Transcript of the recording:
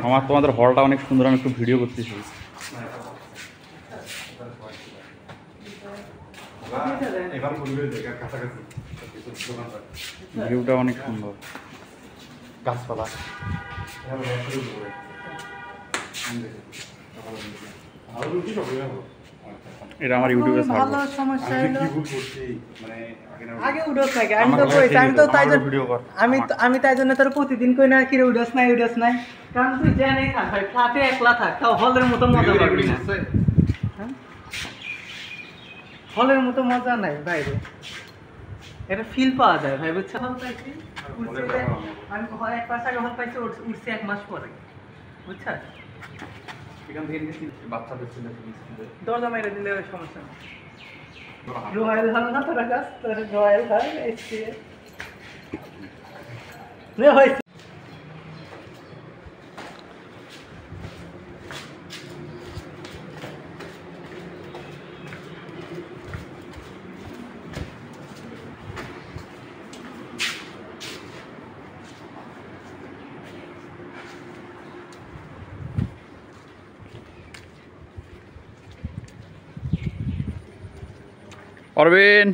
আমার তোমাদের হলটা অনেক সুন্দর, আমি একটু ভিডিও করতেছি। ভিউটা অনেক সুন্দর, গাছপালা। এটা আমার ইউটিউবে ছাড়বো। ভালো সমস্যা হলো আগে উডস নাই, আমি তো কইছি, আমি তাই জন্য তোর প্রতিদিন কই না কি রে উডস নাই, কারণ তুই জানেই থাক ভাই, ফ্ল্যাটে একলা থাক, তাও হলের মতো মজা পাবি না। হলের মতো মজা নাই বাইরে, এটা ফিল পাওয়া যায় ভাই, বুঝছো? হল পাইছি আমি হয় 1 মাস আগে হল পাইছি, উঠছি 1 মাস পরে, বুঝছো? এখান থেকে বাচ্চাদের ছিল দরজা মেরে দিলে সমস্যা নেই। রয়্যাল হল না তোর কাছ, তোর রয়্যাল হল এসছে নে হইছে। অরবিন।